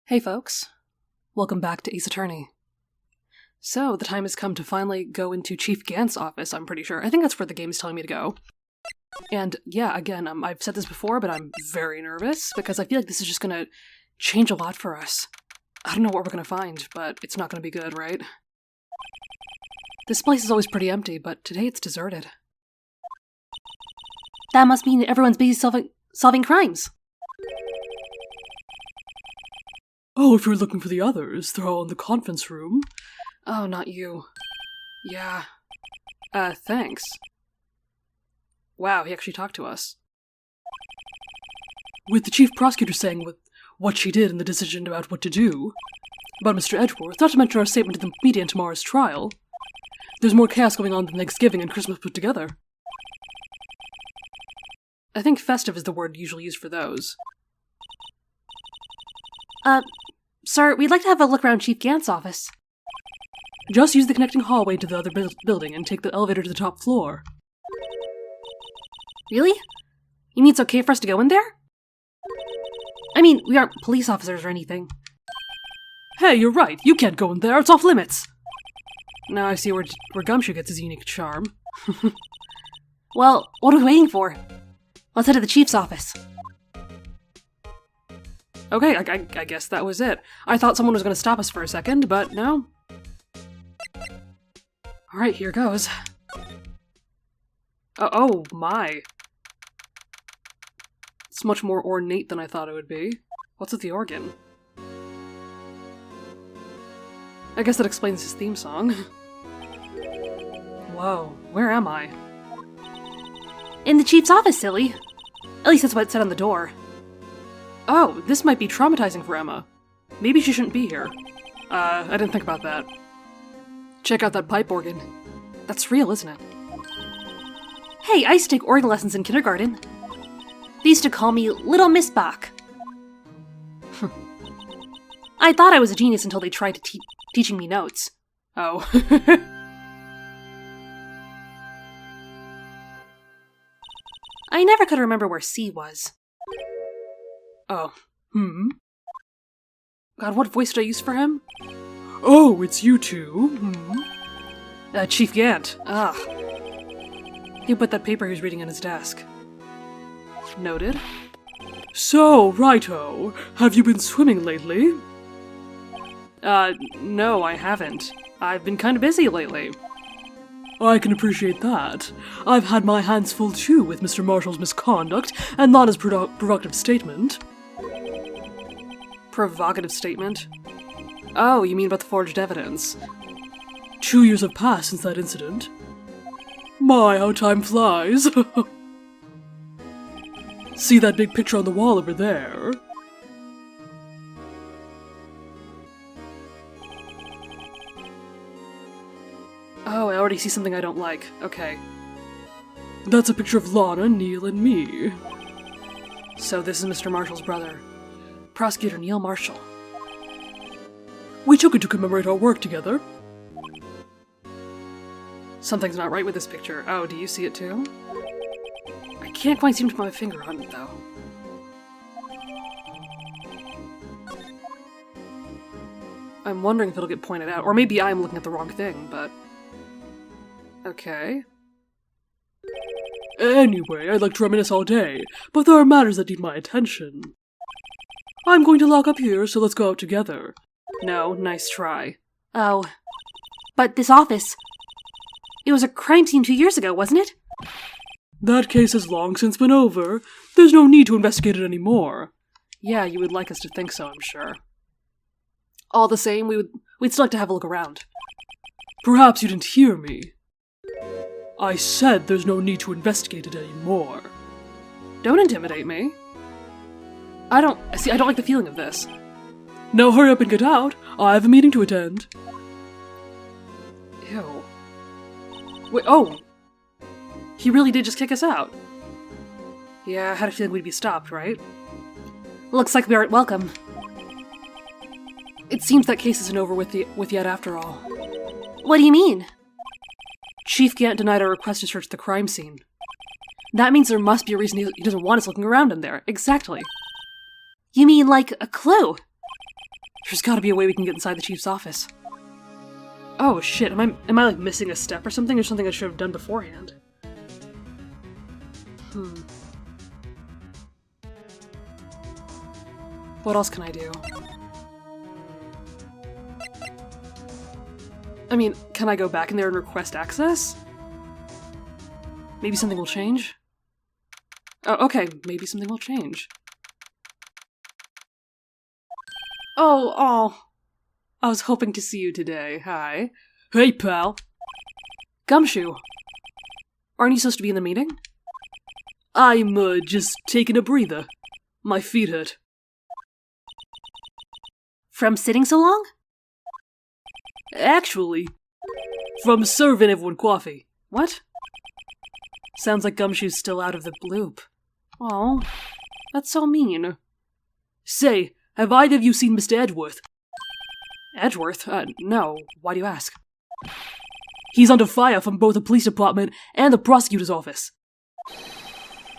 Hey folks, welcome back to Ace Attorney. So, the time has come to finally go into Chief Gant's office, I'm pretty sure. I think that's where the game is telling me to go. And yeah, again, I've said this before, but I'm very nervous, because I feel like this is just gonna change a lot for us. I don't know what we're gonna find, but it's not gonna be good, right? This place is always pretty empty, but today it's deserted. That must mean that everyone's busy solving crimes. Oh, if you're looking for the others, they're all in the conference room. Oh, not you. Yeah. Thanks. Wow, he actually talked to us. With the chief prosecutor saying what she did and the decision about what to do. About Mr. Edgeworth, not to mention our statement to the media in tomorrow's trial. There's more chaos going on than Thanksgiving and Christmas put together. I think festive is the word usually used for those. Sir, we'd like to have a look around Chief Gant's office. Just use the connecting hallway to the other building and take the elevator to the top floor. Really? You mean it's okay for us to go in there? I mean, we aren't police officers or anything. Hey, you're right. You can't go in there. It's off limits. Now I see where Gumshoe gets his unique charm. Well, what are we waiting for? Let's head to the chief's office. Okay, I guess that was it. I thought someone was going to stop us for a second, but no. Alright, here goes. Oh my. It's much more ornate than I thought it would be. What's with the organ? I guess that explains his theme song. Whoa, where am I? In the chief's office, silly. At least that's what it said on the door. Oh, this might be traumatizing for Emma. Maybe she shouldn't be here. I didn't think about that. Check out that pipe organ. That's real, isn't it? Hey, I used to take organ lessons in kindergarten. They used to call me Little Miss Bach. I thought I was a genius until they tried to teaching me notes. Oh. I never could remember where C was. Oh. God, what voice did I use for him? Oh, it's you two. Chief Gant. Ah. He put that paper he was reading on his desk. Noted. So, righto, have you been swimming lately? No, I haven't. I've been kind of busy lately. I can appreciate that. I've had my hands full too with Mr. Marshall's misconduct and not his provocative statement. Provocative statement? Oh, you mean about the forged evidence? 2 years have passed since that incident. My, how time flies. See that big picture on the wall over there? Oh, I already see something I don't like. Okay. That's a picture of Lana, Neil, and me. So this is Mr. Marshall's brother. Prosecutor Neil Marshall. We took it to commemorate our work together. Something's not right with this picture. Oh, do you see it too? I can't quite seem to put my finger on it, though. I'm wondering if it'll get pointed out. Or maybe I'm looking at the wrong thing, but... Okay. Anyway, I'd like to reminisce all day, but there are matters that need my attention. I'm going to lock up here, so let's go out together. No, nice try. Oh. But this office... It was a crime scene 2 years ago, wasn't it? That case has long since been over. There's no need to investigate it anymore. Yeah, you would like us to think so, I'm sure. All the same, we'd still like to have a look around. Perhaps you didn't hear me. I said there's no need to investigate it anymore. Don't intimidate me. I don't like the feeling of this. Now hurry up and get out. I have a meeting to attend. Ew. Wait, oh! He really did just kick us out. Yeah, I had a feeling we'd be stopped, right? Looks like we aren't welcome. It seems that case isn't over with yet after all. What do you mean? Chief Gant denied our request to search the crime scene. That means there must be a reason he doesn't want us looking around in there. Exactly. You mean like a clue? There's gotta be a way we can get inside the chief's office. Oh shit, am I like missing a step or something I should have done beforehand? What else can I do? I mean, can I go back in there and request access? Maybe something will change? Oh, okay, maybe something will change. Oh, I was hoping to see you today. Hi. Hey, pal. Gumshoe. Aren't you supposed to be in the meeting? I'm, just taking a breather. My feet hurt. From sitting so long? Actually, from serving everyone coffee. What? Sounds like Gumshoe's still out of the loop. Oh, that's so mean. Say, have either of you seen Mr. Edgeworth? Edgeworth? No. Why do you ask? He's under fire from both the police department and the prosecutor's office.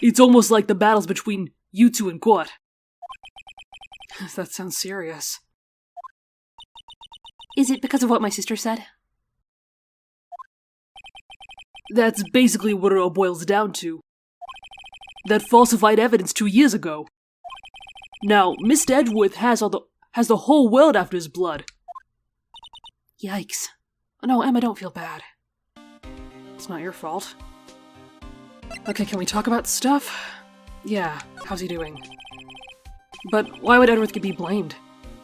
It's almost like the battles between you two in court. That sounds serious. Is it because of what my sister said? That's basically what it all boils down to. That falsified evidence 2 years ago. Now, Mr. Edgeworth has the whole world after his blood. Yikes. No, Emma, don't feel bad. It's not your fault. Okay, can we talk about stuff? Yeah, how's he doing? But why would Edgeworth be blamed?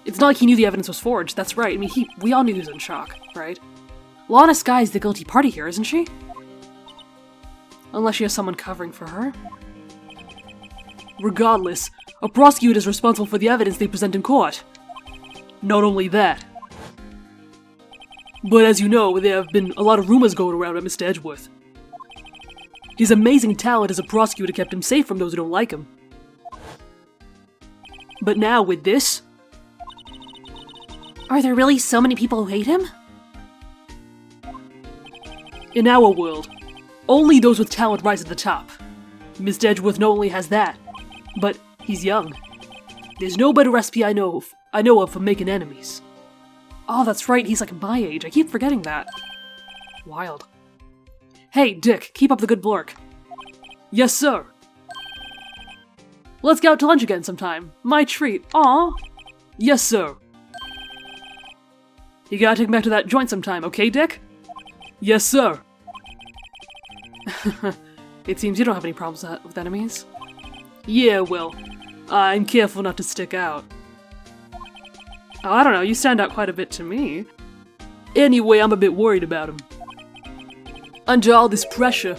It's not like he knew the evidence was forged, that's right. I mean, we all knew he was in shock, right? Lana Skye's the guilty party here, isn't she? Unless she has someone covering for her. Regardless, a prosecutor is responsible for the evidence they present in court. Not only that, but as you know, there have been a lot of rumors going around about Mr. Edgeworth. His amazing talent as a prosecutor kept him safe from those who don't like him. But now, with this... Are there really so many people who hate him? In our world, only those with talent rise at the top. Mr. Edgeworth not only has that, but he's young. There's no better recipe I know of for making enemies. Oh, that's right, he's like my age. I keep forgetting that. Wild. Hey, Dick, keep up the good work. Yes, sir. Let's go out to lunch again sometime. My treat. Aw. Yes, sir. You gotta take me back to that joint sometime, okay, Dick? Yes, sir. It seems you don't have any problems with enemies. Yeah, well, I'm careful not to stick out. Oh, I don't know, you stand out quite a bit to me. Anyway, I'm a bit worried about him. Under all this pressure,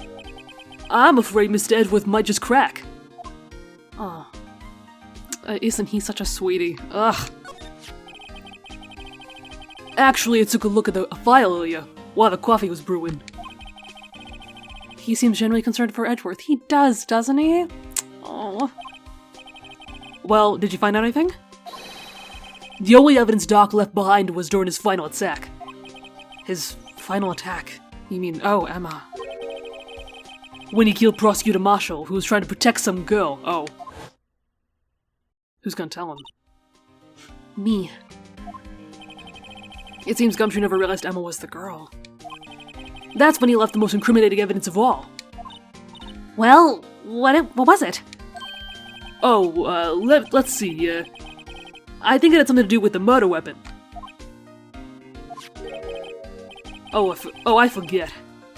I'm afraid Mr. Edgeworth might just crack. Oh. Isn't he such a sweetie? Ugh. Actually, I took a look at a file earlier, while the coffee was brewing. He seems genuinely concerned for Edgeworth. He does, doesn't he? Oh. Well, did you find out anything? The only evidence Doc left behind was during his final attack. His final attack? You mean, oh, Emma. When he killed Prosecutor Marshall, who was trying to protect some girl. Oh. Who's gonna tell him? Me. It seems Gumshoe never realized Emma was the girl. That's when he left the most incriminating evidence of all. Well, what was it? Oh, let's see, I think it had something to do with the murder weapon. Oh, I forget.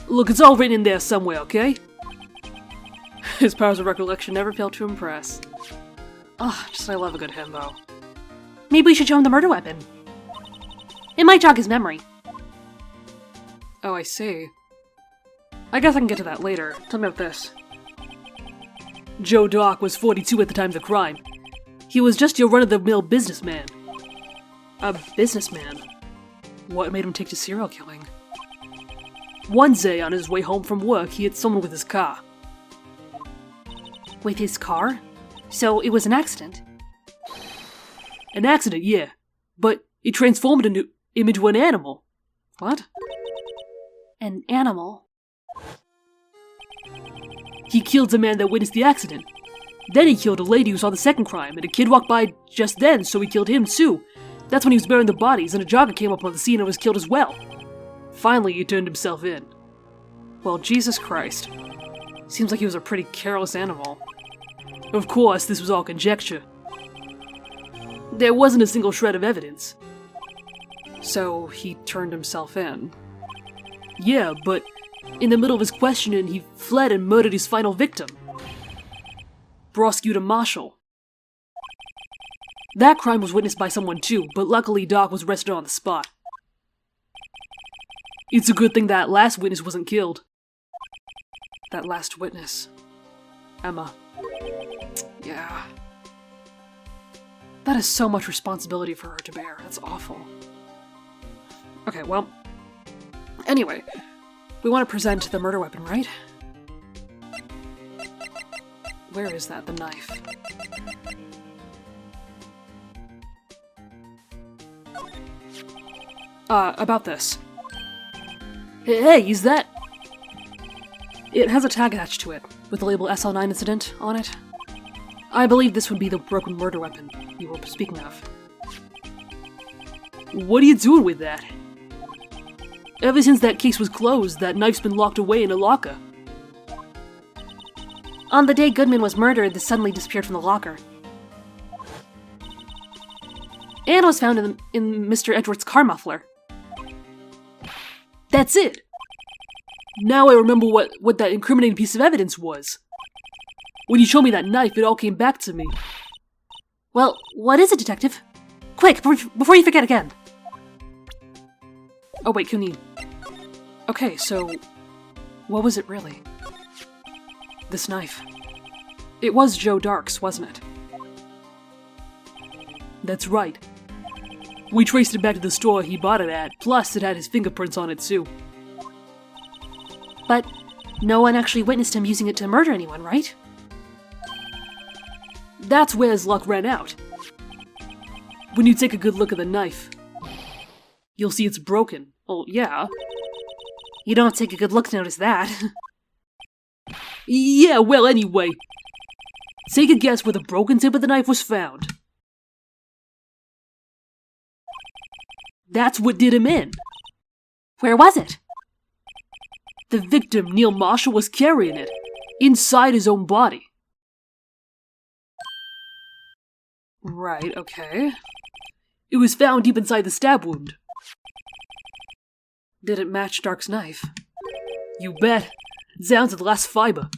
Look, it's all written in there somewhere, okay? His powers of recollection never fail to impress. Ah, just I love a good himbo. Maybe we should show him the murder weapon. It might jog his memory. Oh, I see. I guess I can get to that later. Tell me about this. Joe Doc was 42 at the time of the crime. He was just your run-of-the-mill businessman. A businessman? What made him take to serial killing? One day, on his way home from work, he hit someone with his car. With his car? So it was an accident? An accident, yeah. But it transformed him into an animal. What? An animal? He killed the man that witnessed the accident. Then he killed a lady who saw the second crime, and a kid walked by just then, so he killed him too. That's when he was burying the bodies, and a jogger came up on the scene and was killed as well. Finally, he turned himself in. Well, Jesus Christ. Seems like he was a pretty careless animal. Of course, this was all conjecture. There wasn't a single shred of evidence. So he turned himself in. Yeah, but in the middle of his questioning, he fled and murdered his final victim. Prosecutor Marshall. That crime was witnessed by someone too, but luckily Doc was arrested on the spot. It's a good thing that last witness wasn't killed. That last witness. Emma. Yeah. That is so much responsibility for her to bear. That's awful. Okay, well. Anyway, we want to present the murder weapon, right? Where is that? The knife. About this. Hey, is that... It has a tag attached to it, with the label SL9 incident on it. I believe this would be the broken murder weapon you were speaking of. What are you doing with that? Ever since that case was closed, that knife's been locked away in a locker. On the day Goodman was murdered, this suddenly disappeared from the locker. And was found in Mr. Edwards' car muffler. That's it! Now I remember what that incriminating piece of evidence was. When you showed me that knife, it all came back to me. Well, what is it, Detective? Quick, before you forget again. Oh wait, can you... Okay, so... What was it really? This knife. It was Joe Dark's, wasn't it? That's right. We traced it back to the store he bought it at, plus it had his fingerprints on it too. But no one actually witnessed him using it to murder anyone, right? That's where his luck ran out. When you take a good look at the knife, you'll see it's broken. Oh, yeah. You don't take a good look to notice that. Yeah, well, anyway. Take a guess where the broken tip of the knife was found. That's what did him in. Where was it? The victim, Neil Marshall, was carrying it, inside his own body. Right, okay. It was found deep inside the stab wound. Did it match Dark's knife? You bet. Down to the last fiber.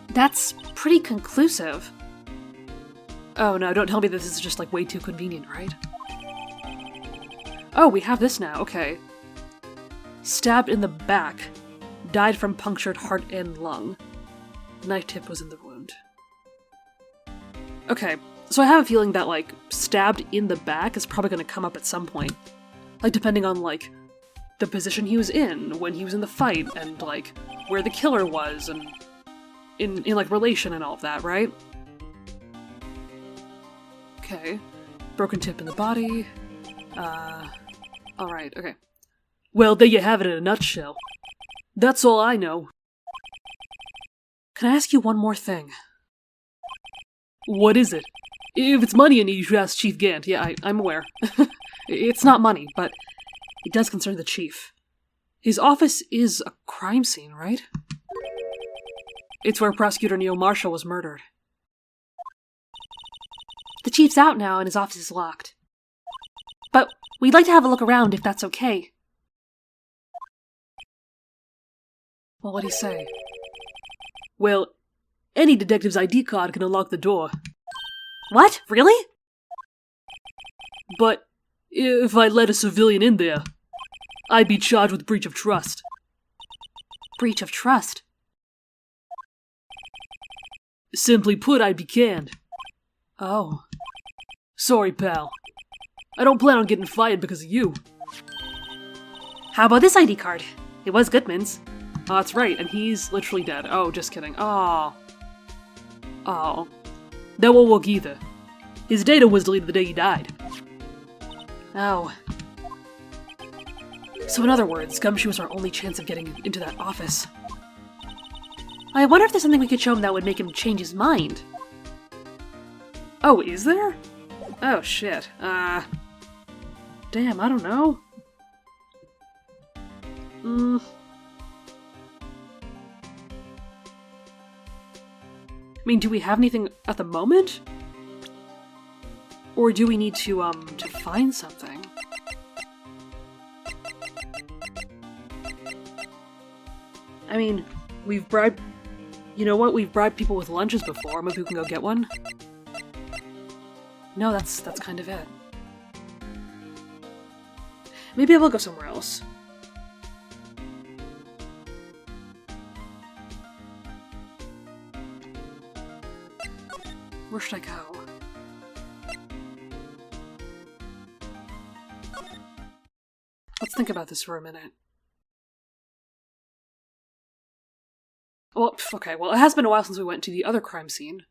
That's pretty conclusive. Oh no, don't tell me this is just like way too convenient, right? Oh, we have this now, okay. Stabbed in the back. Died from punctured heart and lung. Knife tip was in the wound. Okay, so I have a feeling that, like, stabbed in the back is probably going to come up at some point. Like, depending on, like, the position he was in when he was in the fight, and, like, where the killer was, and in like, relation and all of that, right? Okay. Broken tip in the body. Alright, okay. Well, there you have it in a nutshell. That's all I know. Can I ask you one more thing? What is it? If it's money you need, you should ask Chief Gant. Yeah, I'm aware. It's not money, but it does concern the chief. His office is a crime scene, right? It's where Prosecutor Neil Marshall was murdered. The chief's out now and his office is locked. But we'd like to have a look around if that's okay. Well, what'd he say? Well, any detective's ID card can unlock the door. What? Really? But if I let a civilian in there, I'd be charged with breach of trust. Breach of trust? Simply put, I'd be canned. Oh. Sorry, pal. I don't plan on getting fired because of you. How about this ID card? It was Goodman's. Oh, that's right, and he's literally dead. Oh, just kidding. Oh. Oh. That won't work either. His data was deleted the day he died. Oh. So in other words, Gumshoe was our only chance of getting into that office. I wonder if there's something we could show him that would make him change his mind. Oh, is there? Oh, shit. Damn, I don't know. I mean, do we have anything at the moment? Or do we need to find something? I mean, we've bribed... You know what? We've bribed people with lunches before. Maybe we can go get one? No, that's kind of it. Maybe I will go somewhere else. Where should I go? Let's think about this for a minute. Well, okay, well, it has been a while since we went to the other crime scene.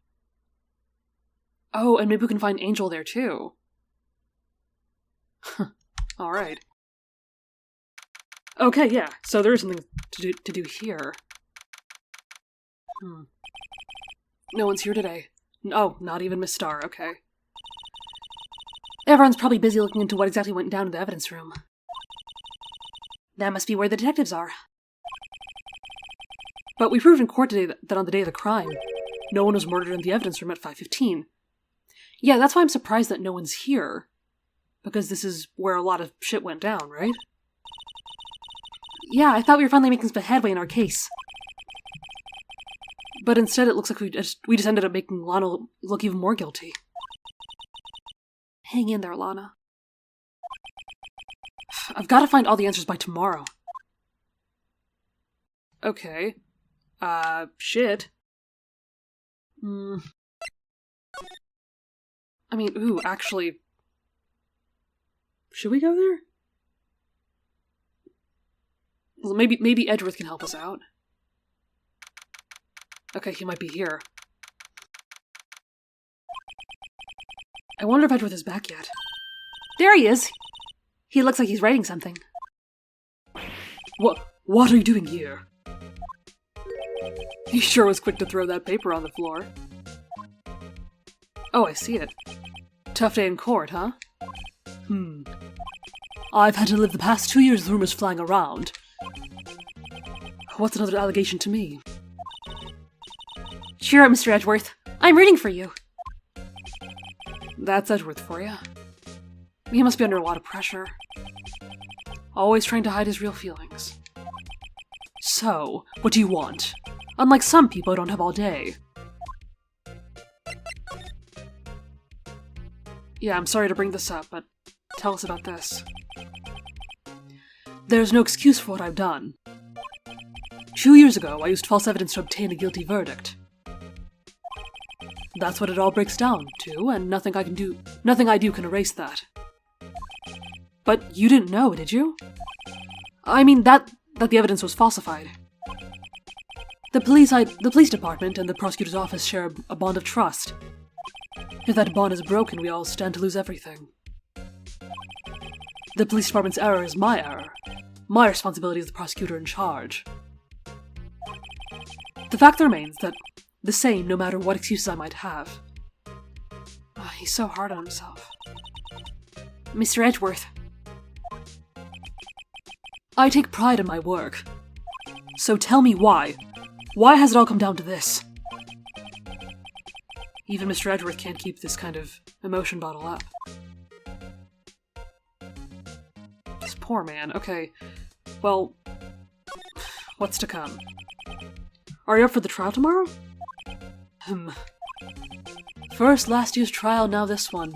Oh, and maybe we can find Angel there, too. Alright. Okay, yeah, so there is something to do here. No one's here today. Oh, not even Miss Starr, okay. Everyone's probably busy looking into what exactly went down in the evidence room. That must be where the detectives are. But we proved in court today that on the day of the crime, no one was murdered in the evidence room at 5:15. Yeah, that's why I'm surprised that no one's here. Because this is where a lot of shit went down, right? Yeah, I thought we were finally making some headway in our case. But instead it looks like we just ended up making Lana look even more guilty. Hang in there, Lana. I've got to find all the answers by tomorrow. Okay. Shit. I mean, ooh, actually... Should we go there? Well, maybe Edgeworth can help us out. Okay, he might be here. I wonder if Edgeworth is back yet. There he is! He looks like he's writing something. What are you doing here? He sure was quick to throw that paper on the floor. Oh, I see it. Tough day in court, huh? I've had to live the past 2 years with rumors flying around. What's another allegation to me? Cheer up, Mr. Edgeworth. I'm rooting for you. That's Edgeworth for you. He must be under a lot of pressure. Always trying to hide his real feelings. So, what do you want? Unlike some people, I don't have all day. Yeah, I'm sorry to bring this up, but tell us about this. There's no excuse for what I've done. 2 years ago, I used false evidence to obtain a guilty verdict. That's what it all breaks down to, and nothing I do can erase that. But you didn't know, did you? I mean, that the evidence was falsified. The police department and the prosecutor's office share a bond of trust. If that bond is broken, we all stand to lose everything. The police department's error is my error. My responsibility is the prosecutor in charge. The fact remains that the same no matter what excuses I might have. He's so hard on himself. Mr. Edgeworth. I take pride in my work. So tell me why. Why has it all come down to this? Even Mr. Edgeworth can't keep this kind of emotion bottle up. This poor man. Okay, well, what's to come? Are you up for the trial tomorrow? First last year's trial, now this one.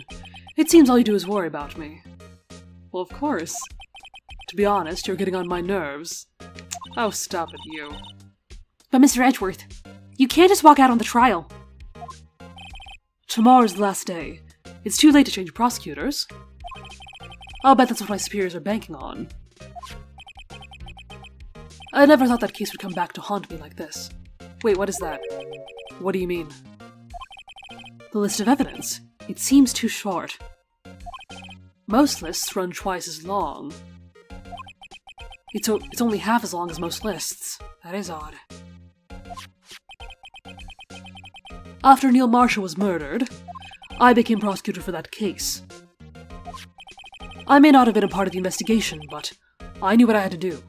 It seems all you do is worry about me. Well, of course. To be honest, you're getting on my nerves. Oh, stop it, you. But Mr. Edgeworth, you can't just walk out on the trial. Tomorrow's the last day. It's too late to change prosecutors. I'll bet that's what my superiors are banking on. I never thought that case would come back to haunt me like this. Wait, what is that? What do you mean? The list of evidence. It seems too short. Most lists run twice as long. It's only half as long as most lists. That is odd. After Neil Marshall was murdered, I became prosecutor for that case. I may not have been a part of the investigation, but I knew what I had to do.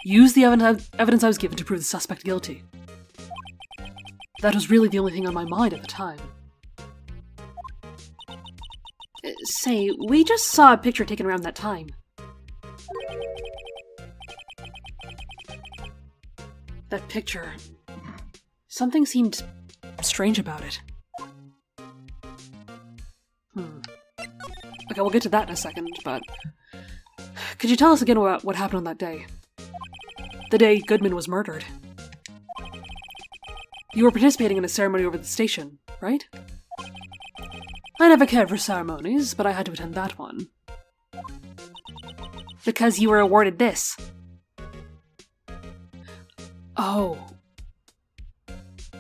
Use the evidence I was given to prove the suspect guilty. That was really the only thing on my mind at the time. Say, we just saw a picture taken around that time. That picture... Something seemed strange about it. Okay, we'll get to that in a second, but... Could you tell us again about what happened on that day? The day Goodman was murdered. You were participating in a ceremony over the station, right? I never cared for ceremonies, but I had to attend that one. Because you were awarded this. Oh.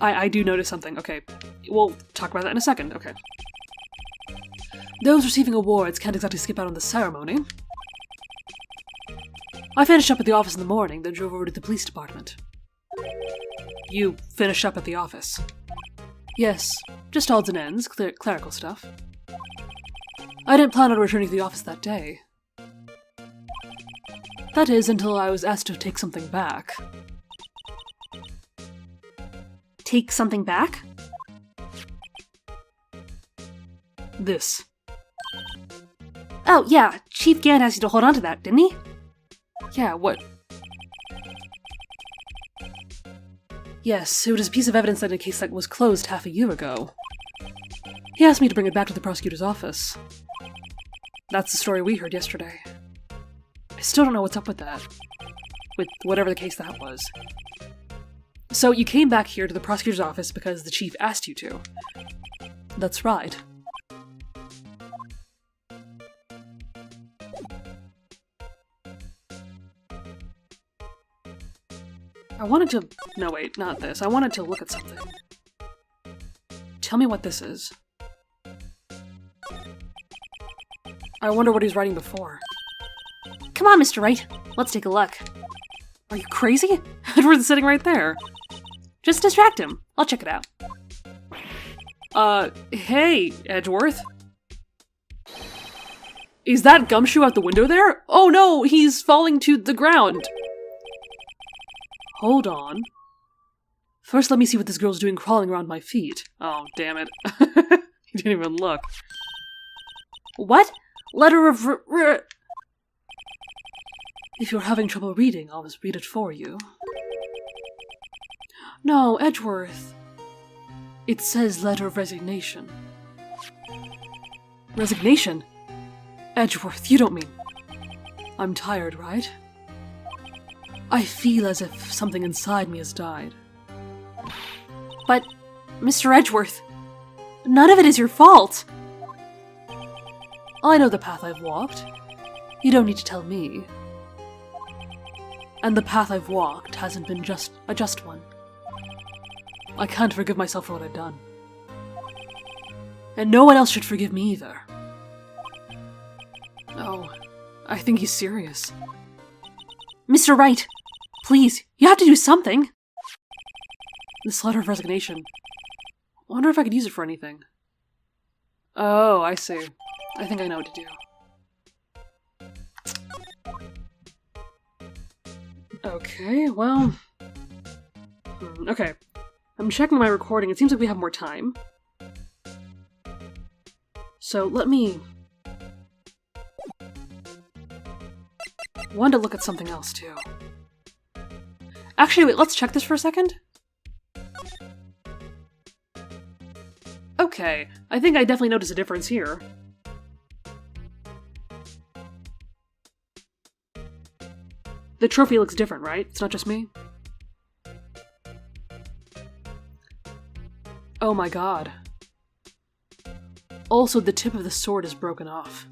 I do notice something. Okay, we'll talk about that in a second. Okay. Those receiving awards can't exactly skip out on the ceremony. I finished up at the office in the morning, then drove over to the police department. You finished up at the office? Yes, just odds and ends, clerical stuff. I didn't plan on returning to the office that day. That is, until I was asked to take something back. Take something back? This. Oh, yeah, Chief Gann asked you to hold on to that, didn't he? Yeah, what? Yes, it was a piece of evidence in a case that was closed half a year ago. He asked me to bring it back to the prosecutor's office. That's the story we heard yesterday. I still don't know what's up with that. With whatever the case that was. So you came back here to the prosecutor's office because the chief asked you to. That's right. I wanted to... No, wait, not this. I wanted to look at something. Tell me what this is. I wonder what he's writing before. Come on, Mr. Wright. Let's take a look. Are you crazy? Edward's sitting right there. Just distract him. I'll check it out. Hey, Edgeworth. Is that Gumshoe out the window there? Oh no, he's falling to the ground. Hold on. First, let me see what this girl's doing crawling around my feet. Oh, damn it. He didn't even look. What? Letter of If you're having trouble reading, I'll just read it for you. No, Edgeworth. It says letter of resignation. Resignation? Edgeworth, you don't mean... I'm tired, right? I feel as if something inside me has died. But, Mr. Edgeworth, none of it is your fault. I know the path I've walked. You don't need to tell me. And the path I've walked hasn't been a just one. I can't forgive myself for what I've done. And no one else should forgive me either. Oh, I think he's serious. Mr. Wright, please, you have to do something. This letter of resignation. I wonder if I could use it for anything. Oh, I see. I think I know what to do. Okay, well... Okay. I'm checking my recording. It seems like we have more time. So let me... wanted to look at something else, too. Actually, wait, let's check this for a second. Okay, I think I definitely notice a difference here. The trophy looks different, right? It's not just me? Oh my god. Also, the tip of the sword is broken off.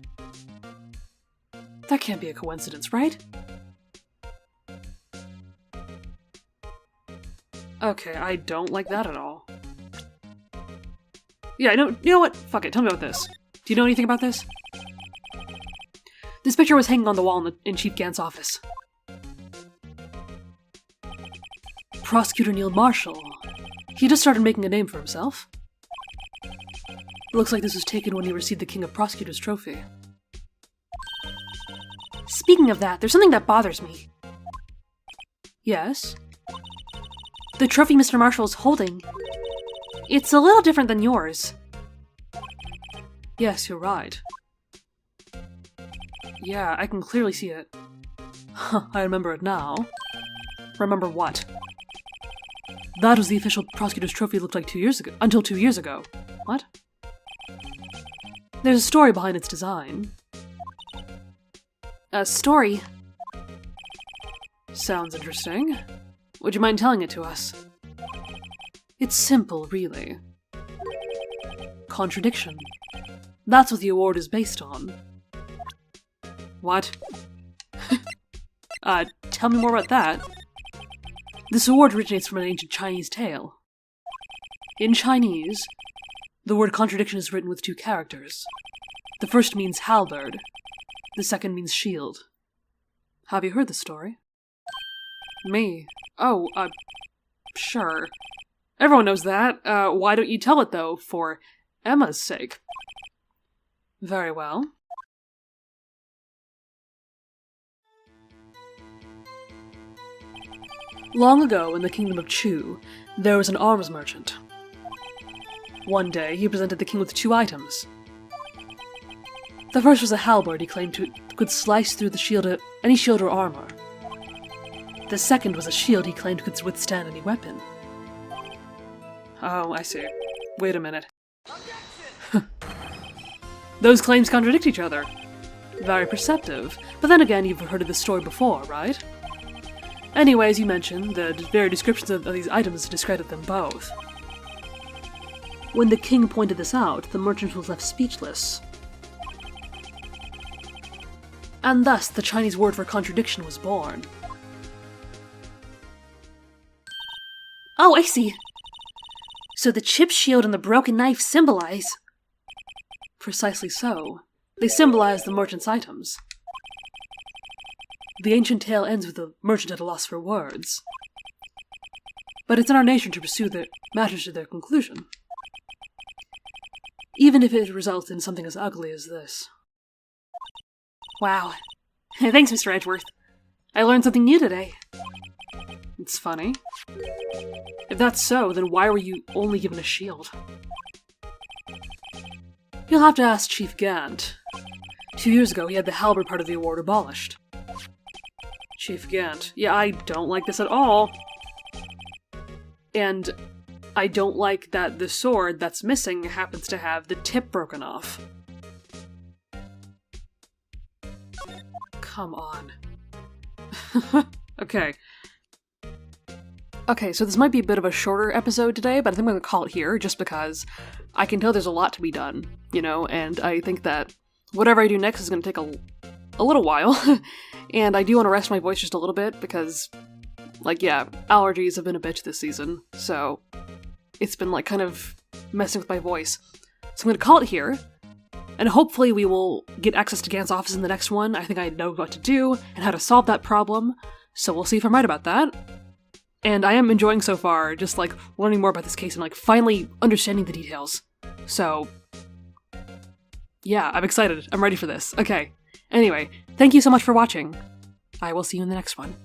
That can't be a coincidence, right? Okay, I don't like that at all. Yeah, you know what? Fuck it, tell me about this. Do you know anything about this? This picture was hanging on the wall in Chief Gant's office. Prosecutor Neil Marshall. He just started making a name for himself. looks like this was taken when he received the King of Prosecutors trophy. Speaking of that, there's something that bothers me. Yes? The trophy Mr. Marshall is holding. It's a little different than yours. Yes, you're right. Yeah, I can clearly see it. I remember it now. Remember what? That was the official prosecutor's trophy looked like 2 years ago. Until 2 years ago. What? There's a story behind its design. A story? Sounds interesting. Would you mind telling it to us? It's simple, really. Contradiction. That's what the award is based on. What? Tell me more about that. This award originates from an ancient Chinese tale. In Chinese, the word contradiction is written with 2 characters. The first means halberd. The second means shield. Have you heard the story? Me? Oh, sure. Everyone knows that. Why don't you tell it, though, for Emma's sake? Very well. Long ago, in the kingdom of Chu, there was an arms merchant. One day, he presented the king with 2 items. The first was a halberd he claimed could slice through the shield of any shield or armor. The second was a shield he claimed could withstand any weapon. Oh, I see. Wait a minute. Those claims contradict each other. Very perceptive. But then again, you've heard of this story before, right? Anyway, as you mentioned, the very descriptions of these items discredit them both. When the king pointed this out, the merchant was left speechless. And thus, the Chinese word for contradiction was born. Oh, I see. So the chipped shield and the broken knife symbolize... Precisely so. They symbolize the merchant's items. The ancient tale ends with the merchant at a loss for words. But it's in our nature to pursue the matters to their conclusion. Even if it results in something as ugly as this. Wow. Thanks, Mr. Edgeworth. I learned something new today. It's funny. If that's so, then why were you only given a shield? You'll have to ask Chief Gant. 2 years ago, he had the halberd part of the award abolished. Chief Gant. Yeah, I don't like this at all. And I don't like that the sword that's missing happens to have the tip broken off. Come on. Okay. Okay, so this might be a bit of a shorter episode today, but I think I'm going to call it here, just because I can tell there's a lot to be done, you know, and I think that whatever I do next is going to take a little while, and I do want to rest my voice just a little bit, because, like, yeah, allergies have been a bitch this season, so it's been, like, kind of messing with my voice. So I'm going to call it here, and hopefully we will get access to Gant's office in the next one. I think I know what to do, and how to solve that problem, so we'll see if I'm right about that. And I am enjoying so far, just, like, learning more about this case and, like, finally understanding the details. So, yeah, I'm excited. I'm ready for this. Okay. Anyway, thank you so much for watching. I will see you in the next one.